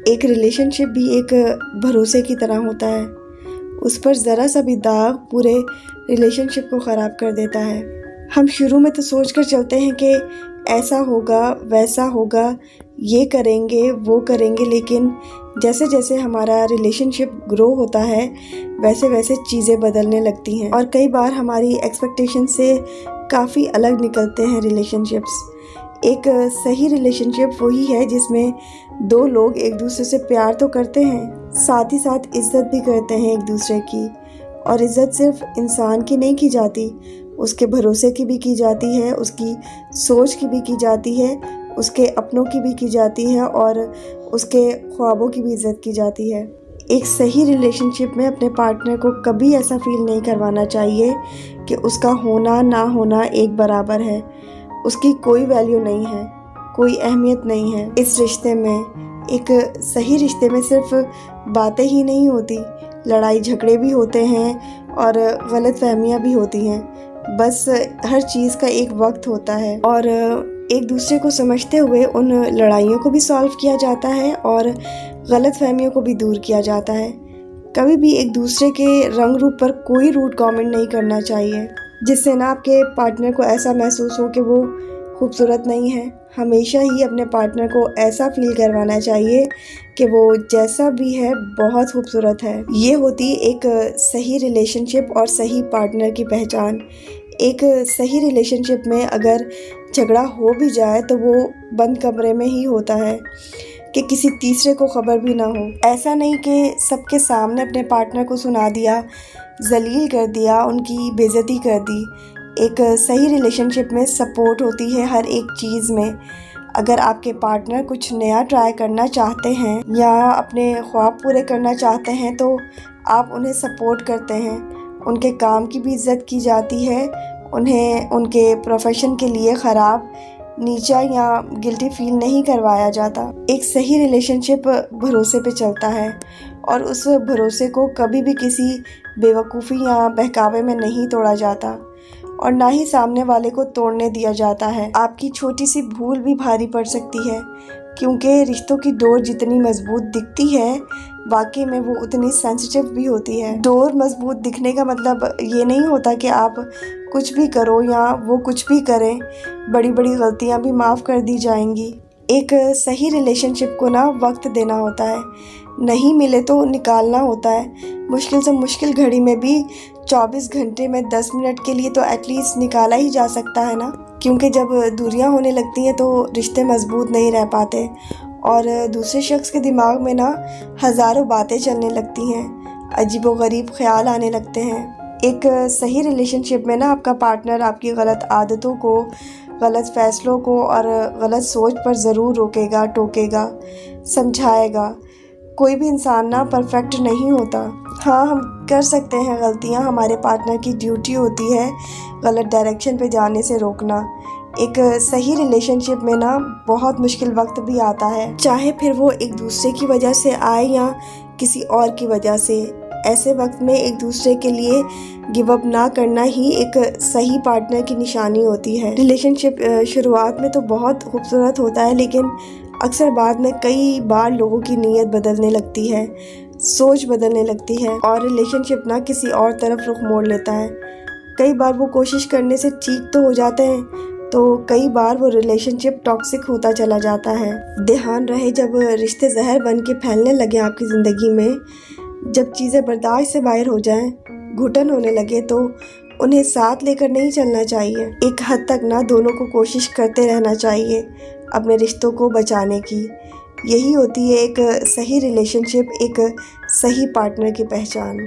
एक रिलेशनशिप भी एक भरोसे की तरह होता है। उस पर ज़रा सा भी दाग पूरे रिलेशनशिप को ख़राब कर देता है। हम शुरू में तो सोच कर चलते हैं कि ऐसा होगा, वैसा होगा, ये करेंगे, वो करेंगे, लेकिन जैसे जैसे हमारा रिलेशनशिप ग्रो होता है वैसे वैसे चीज़ें बदलने लगती हैं और कई बार हमारी एक्सपेक्टेशन से काफ़ी अलग निकलते हैं रिलेशनशिप्स। एक सही रिलेशनशिप वही है जिसमें दो लोग एक दूसरे से प्यार तो करते हैं, साथ ही साथ इज़्ज़त भी करते हैं एक दूसरे की। और इज़्ज़त सिर्फ इंसान की नहीं की जाती, उसके भरोसे की भी की जाती है, उसकी सोच की भी की जाती है, उसके अपनों की भी की जाती है और उसके ख्वाबों की भी इज़्ज़त की जाती है। एक सही रिलेशनशिप में अपने पार्टनर को कभी ऐसा फील नहीं करवाना चाहिए कि उसका होना ना होना एक बराबर है, उसकी कोई वैल्यू नहीं है, कोई अहमियत नहीं है। इस रिश्ते में, एक सही रिश्ते में सिर्फ बातें ही नहीं होती, लड़ाई झगड़े भी होते हैं और गलतफहमियां भी होती हैं। बस हर चीज़ का एक वक्त होता है और एक दूसरे को समझते हुए उन लड़ाइयों को भी सॉल्व किया जाता है और गलतफहमियों को भी दूर किया जाता है। कभी भी एक दूसरे के रंग रूप पर कोई रूड कमेंट नहीं करना चाहिए, जिससे ना आपके पार्टनर को ऐसा महसूस हो कि वो खूबसूरत नहीं है। हमेशा ही अपने पार्टनर को ऐसा फील करवाना चाहिए कि वो जैसा भी है बहुत खूबसूरत है। ये होती एक सही रिलेशनशिप और सही पार्टनर की पहचान। एक सही रिलेशनशिप में अगर झगड़ा हो भी जाए तो वो बंद कमरे में ही होता है कि किसी तीसरे को खबर भी ना हो। ऐसा नहीं कि सबके सामने अपने पार्टनर को सुना दिया, जलील कर दिया, उनकी बेइज्जती कर दी। एक सही रिलेशनशिप में सपोर्ट होती है हर एक चीज़ में। अगर आपके पार्टनर कुछ नया ट्राई करना चाहते हैं या अपने ख्वाब पूरे करना चाहते हैं तो आप उन्हें सपोर्ट करते हैं, उनके काम की भी इज़्ज़त की जाती है, उन्हें उनके प्रोफेशन के लिए ख़राब, नीचा या गिल्टी फील नहीं करवाया जाता। एक सही रिलेशनशिप भरोसे पे चलता है और उस भरोसे को कभी भी किसी बेवकूफ़ी या बहकावे में नहीं तोड़ा जाता और ना ही सामने वाले को तोड़ने दिया जाता है। आपकी छोटी सी भूल भी भारी पड़ सकती है, क्योंकि रिश्तों की डोर जितनी मजबूत दिखती है वाकई में वो उतनी सेंसिटिव भी होती है। डोर मजबूत दिखने का मतलब ये नहीं होता कि आप कुछ भी करो या वो कुछ भी करें, बड़ी बड़ी गलतियां भी माफ़ कर दी जाएंगी। एक सही रिलेशनशिप को ना वक्त देना होता है, नहीं मिले तो निकालना होता है। मुश्किल से मुश्किल घड़ी में भी 24 घंटे में 10 मिनट के लिए तो एटलीस्ट निकाला ही जा सकता है ना, क्योंकि जब दूरियां होने लगती हैं तो रिश्ते मजबूत नहीं रह पाते और दूसरे शख्स के दिमाग में ना हज़ारों बातें चलने लगती हैं, अजीबोगरीब ख्याल आने लगते हैं। एक सही रिलेशनशिप में ना आपका पार्टनर आपकी गलत आदतों को, गलत फ़ैसलों को और गलत सोच पर ज़रूर रोकेगा, टोकेगा, समझाएगा। कोई भी इंसान ना परफेक्ट नहीं होता। हाँ, हम कर सकते हैं गलतियाँ, हमारे पार्टनर की ड्यूटी होती है गलत डायरेक्शन पे जाने से रोकना। एक सही रिलेशनशिप में ना बहुत मुश्किल वक्त भी आता है, चाहे फिर वो एक दूसरे की वजह से आए या किसी और की वजह से। ऐसे वक्त में एक दूसरे के लिए गिव अप ना करना ही एक सही पार्टनर की निशानी होती है। रिलेशनशिप शुरुआत में तो बहुत खूबसूरत होता है, लेकिन अक्सर बाद में कई बार लोगों की नीयत बदलने लगती है, सोच बदलने लगती है और रिलेशनशिप ना किसी और तरफ रुख मोड़ लेता है। कई बार वो कोशिश करने से ठीक तो हो जाते हैं, तो कई बार वो रिलेशनशिप टॉक्सिक होता चला जाता है। ध्यान रहे, जब रिश्ते जहर बन के फैलने लगे आपकी ज़िंदगी में, जब चीज़ें बर्दाश्त से बाहर हो जाएं, घुटन होने लगे, तो उन्हें साथ लेकर नहीं चलना चाहिए। एक हद तक ना दोनों को कोशिश करते रहना चाहिए अपने रिश्तों को बचाने की। यही होती है एक सही रिलेशनशिप, एक सही पार्टनर की पहचान।